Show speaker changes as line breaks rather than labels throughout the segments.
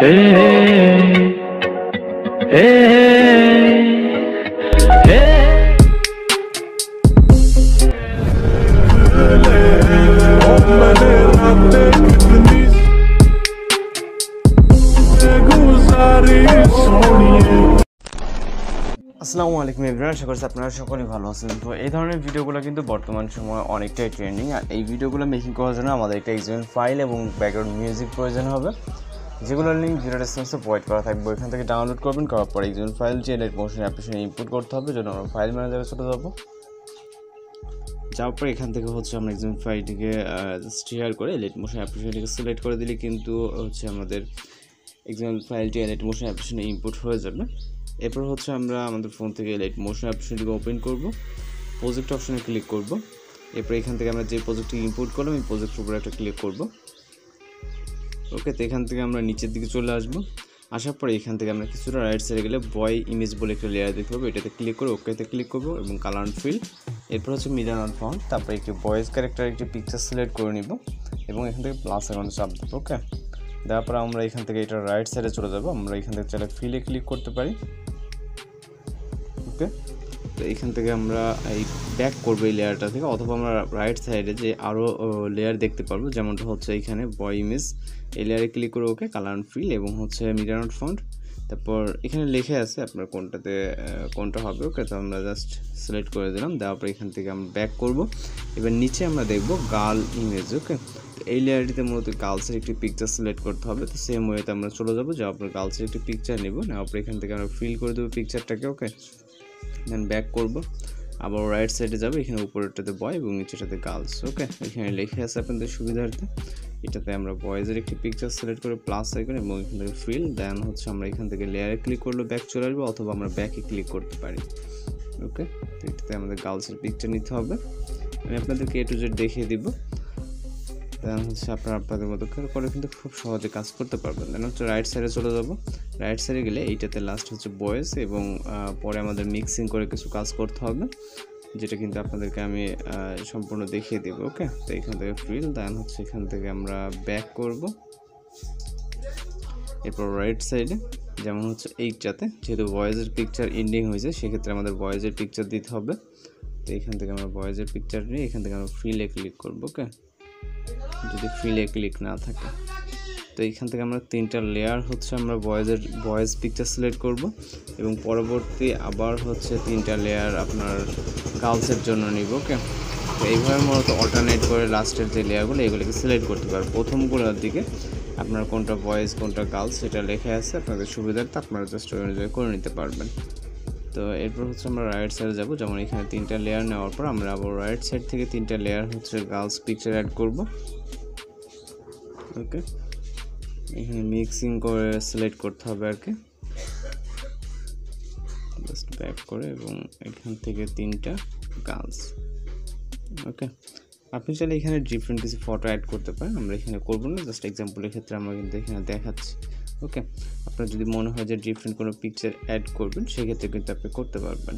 আসসালামু আলাইকুম এভরিওয়ান, আশা করছি আপনারা সকলেই ভালো আছেন। তো এই ধরনের ভিডিওগুলো কিন্তু বর্তমান সময়ে অনেকটাই ট্রেন্ডিং। আর এই ভিডিওগুলো মেকিং করার জন্য আমাদের একটা এক্সিকিউশন ফাইল এবং ব্যাকগ্রাউন্ড মিউজিক প্রয়োজন হবে, যেগুলোর লিঙ্ক ভিডিও ডেসক্রিপশনে প্রোভাইড করা থাকবে। ওইখান থেকে ডাউনলোড করবেন, করার পর এক্সিকিউশন ফাইল যে লাইট মোশন অ্যাপ্লিকেশনে ইনপুট করতে হবে। জন্য আমরা ফাইল ম্যানেজারে চলে যাবো। যাওয়ার পর এখান থেকে হচ্ছে আমরা এক্সিকিউশন ফাইলটিকে শেয়ার করে লাইট মোশন অ্যাপ্লিকেশনটিকে সিলেক্ট করে দিলে কিন্তু হচ্ছে আমাদের এক্সিকিউশন ফাইলটি লাইট মোশন অ্যাপ্লিকেশনে ইনপুট হয়ে যাবে। এরপর হচ্ছে আমরা আমাদের ফোন থেকে লাইট মোশন অ্যাপ্লিকেশনটিকে ওপেন করব, প্রজেক্ট অপশনে ক্লিক করব। এরপর এখান থেকে আমরা যে প্রজেক্টটি ইম্পোর্ট করলাম এই প্রজেক্টের উপরে একটা ক্লিক করব। ওকে, তো এখান থেকে আমরা নিচের দিকে চলে আসব। আসার পরে এখান থেকে আমরা কিছুটা রাইট সাইডে গেলে বয় ইমেজ বলে একটা লেয়ার দেখতে পাবো। এটাতে ক্লিক করে ওকেতে ক্লিক করব এবং কালার অ্যান্ড ফিল। এরপর হচ্ছে মিডিয়া অ্যান্ড ফন্ট, তারপরে একটি ভয়েস ক্যারেক্টার একটি পিকচার সিলেক্ট করে নিব এবং এখান থেকে প্লাস আইকনে চাপ দেবো। ওকে, দেওয়ার পর আমরা এখান থেকে এটা রাইট সাইডে চলে যাব। আমরা এখান থেকে চাইলে ফিলে ক্লিক করতে পারি। ওকে, তো এখান থেকে আমরা এই ব্যাক করবো এই লেয়ারটা থেকে, অথবা আমরা রাইট সাইডে যে আরও লেয়ার দেখতে পারবো, যেমনটা হচ্ছে এখানে বয় ইমেজ, এই লেয়ারে ক্লিক করে ওকে কালার অ্যান্ড ফিল এবং হচ্ছে মিডিয়া অ্যান্ড ফন্ট। তারপর এখানে লেখা আছে আপনার কোনটাতে কোনটা হবে। ওকে, তো আমরা জাস্ট সিলেক্ট করে দিলাম। দেওয়ার পর এখান থেকে আমরা ব্যাক করব। এবার নিচে আমরা দেখবো গার্ল ইমেজ। ওকে, তো এই লেয়ারটিতে মূলত গার্লসের একটি পিকচার সিলেক্ট করতে হবে। তো সেম ওয়েতে আমরা চলে যাবো, যাওয়ার পর গার্লসের একটি পিকচার নেব, নেওয়ার পর এখান থেকে আমরা ফিল করে দেবো পিকচারটাকে। ওকে, দেন ব্যাক করব, আবার রাইট সাইডে যাবো, এখানে উপরেরটাতে বয় এবং নিচেটাতে গার্লস। ওকে, এখানে লেখা আছে আপনাদের সুবিধার্থে। এটাতে আমরা বয়েজের একটি পিকচার সিলেক্ট করে প্লাস আইকন এবং এখান থেকে ফিল, দেন হচ্ছে আমরা এখান থেকে লেয়ারে ক্লিক করলে ব্যাক চলে আসবো, অথবা আমরা ব্যাকে ক্লিক করতে পারি। ওকে, তো এটাতে আমাদের গার্লসের পিকচার নিতে হবে। আমি আপনাদেরকে A to Z দেখিয়ে দিব, দেন হচ্ছে আপনাদের মতো করে কিন্তু খুব সহজে কাজ করতে পারবেন। দেন হচ্ছে রাইট সাইডে চলে যাব। রাইট সাইডে গেলে এইটাতে লাস্ট হচ্ছে বয়েস এবং পরে আমাদের মিক্সিং করে কিছু কাজ করতে হবে, যেটা কিন্তু আপনাদেরকে আমি সম্পূর্ণ দেখিয়ে দেব। ওকে, তো এখান থেকে ফিল, দেন হচ্ছে এখান থেকে আমরা ব্যাক করব। এরপর রাইট সাইডে যেমন হচ্ছে এইটাতে যেহেতু ভয়েসের পিকচার এন্ডিং হয়েছে, সেক্ষেত্রে আমাদের ভয়েসের পিকচার দিতে হবে। তো এখান থেকে আমরা ভয়েসের পিকচার নিয়ে এখান থেকে আমরা ফিলে ক্লিক করব। ওকে, যদি ফিলে ক্লিক না থাকে তো এইখান থেকে আমরা তিনটা লেয়ার হচ্ছে আমরা ভয়েস পিকচার সিলেক্ট করব এবং পরবর্তী আবার হচ্ছে তিনটা লেয়ার আপনার গার্লসের জন্য নিব। ওকে, তো এইভাবে মূলত অল্টারনেট করে লাস্টের যে লেয়ারগুলো এগুলোকে সিলেক্ট করতে পারবো। প্রথমগুলোর দিকে আপনার কোনটা ভয়েস কোনটা গার্লস সেটা লেখা আছে, আপনাদের সুবিধার্থে আপনারা জাস্ট অনুযায়ী করে নিতে পারবেন। তো এরপর হচ্ছে আমরা রাইট সাইডে যাব, যেমন এখানে তিনটা লেয়ার নেওয়ার পর আমরা আবার রাইট সাইড থেকে তিনটা লেয়ার হচ্ছে গার্লস পিকচার অ্যাড করব। ওকে, এখানে মিক্সিং করে সিলেক্ট করতে হবে আর কি, জাস্ট ব্যাক করে এবং এখান থেকে তিনটা গার্লস। ওকে, আপনি চাইলে এখানে ডিফারেন্ট কিছু ফটো অ্যাড করতে পারেন, আমরা এখানে করবো না, জাস্ট এক্সাম্পলের ক্ষেত্রে আমরা কিন্তু এখানে দেখাচ্ছি। ওকে, আপনার যদি মনে হয় যে ডিফারেন্ট কোনো পিকচার অ্যাড করবেন সেক্ষেত্রে কিন্তু আপনি করতে পারবেন।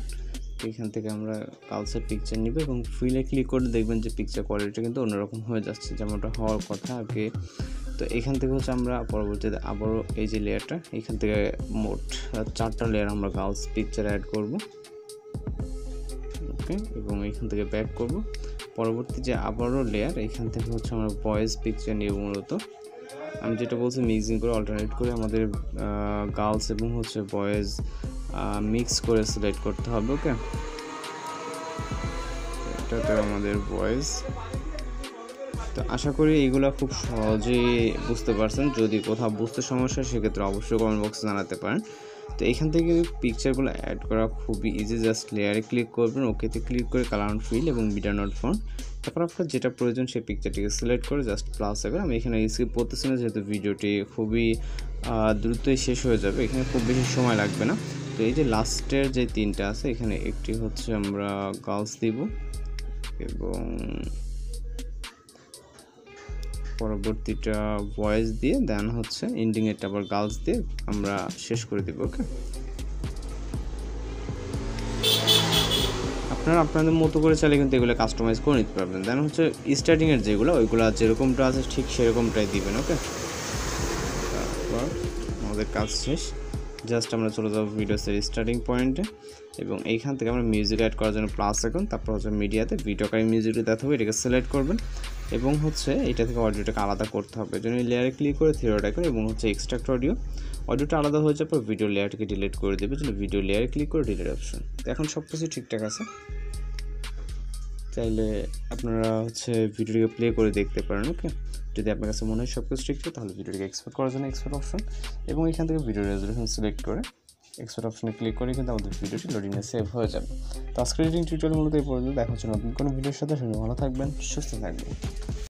এখান থেকে আমরা গার্লসের পিকচার নিব এবং ফিলে ক্লিক করে দেখবেন যে পিকচার কোয়ালিটি কিন্তু অন্যরকম হয়ে যাচ্ছে, যেমনটা হওয়ার কথা আগে। তো এখান থেকে হচ্ছে আমরা পরবর্তীতে আবারও এই যে লেয়ারটা, এখান থেকে মোট 4টা লেয়ার আমরা গার্লস পিকচার অ্যাড করব। ওকে, এবং এখান থেকে ব্যাক করব। পরবর্তী যে আবারও লেয়ার, এখান থেকে হচ্ছে আমরা ভয়েস পিকচার নিব। মূলত আমি যেটা বলছি মিক্সিং করে অল্টারনেট করে আমাদের গার্লস এবং হচ্ছে ভয়েস মিক্স করে সিলেক্ট করতে হবে। ওকে, এটাতে আমাদের ভয়েস। তো আশা করি এইগুলো খুব সহজেই বুঝতে পারছেন। যদি কোথাও বুঝতে সমস্যা সেক্ষেত্রে অবশ্যই কমেন্ট বক্সে জানাতে পারেন। তো এখান থেকে পিকচারগুলো অ্যাড করা খুবই ইজি, জাস্ট লেয়ারে ক্লিক করবেন, ওকেতে ক্লিক করে কালার অ্যান্ড ফিল এবং মিডিয়া অ্যান্ড ফন্ট, তারপর আপনার যেটা প্রয়োজন সেই পিকচারটিকে সিলেক্ট করে জাস্ট প্লাস হবে। আমি এখানে স্কিপ করতেছি না, যেহেতু ভিডিওটি খুবই দ্রুতই শেষ হয়ে যাবে, এখানে খুব বেশি সময় লাগবে না। তো এই যে লাস্টের যে তিনটা আছে, এখানে একটি হচ্ছে আমরা গার্লস দিব এবং পরবর্তীটা ভয়েস দিয়ে, দেন হচ্ছে এন্ডিং এরটা আবার গার্লস দিয়ে আমরা শেষ করে দিব। ওকে, আপনারা আপনাদের মতো করে চাইলে কিন্তু এগুলো কাস্টমাইজ করে নিতে পারবেন। দেন হচ্ছে স্টার্টিংয়ের যেগুলো ওইগুলো যেরকমটা আছে ঠিক সেরকমটাই দিবেন। ওকে, তারপর আমাদের কাজ শেষ। জাস্ট আমরা চলে যাবো ভিডিওসের স্টার্টিং পয়েন্টে এবং এইখান থেকে আমরা মিউজিক অ্যাড করার জন্য প্লাস আইকন, তারপর হচ্ছে মিডিয়াতে ভিডিও কারি মিউজিকটা দিতে হবে, এটাকে সিলেক্ট করবেন এবং হচ্ছে এটা থেকে অডিওটাকে আলাদা করতে হবে। এই জন্য লেয়ারে ক্লিক করে থিওড আইকন এবং হচ্ছে এক্সট্রাক্ট অডিওটা আলাদা হয়ে যাবে, ভিডিও লেয়ারটাকে ডিলিট করে দেবে। জন্য ভিডিও লেয়ারে ক্লিক করে ডিলিট অপশন। এখন সব কিছু ঠিকঠাক আছে, চাইলে আপনারা হচ্ছে ভিডিওটিকে প্লে করে দেখতে পারেন। ওকে, যদি আপনার কাছে মনে হয় সব কিছু ঠিক তাহলে ভিডিওটিকে এক্সপোর্ট করার জন্য এক্সপোর্ট অপশন এবং এখান থেকে ভিডিও রেজলিউশন সিলেক্ট করে এক্সপোর্ট অপশনে ক্লিক করে কিন্তু আমাদের ভিডিওটি লোডিংয়ে সেভ হয়ে যাবে। তো আজকের এডিটিং টিউটোরিয়াল মূলত এই পর্যন্ত। দেখা হচ্ছে নতুন কোনো ভিডিওর সাথে। ভালো থাকবেন, সুস্থ থাকবেন।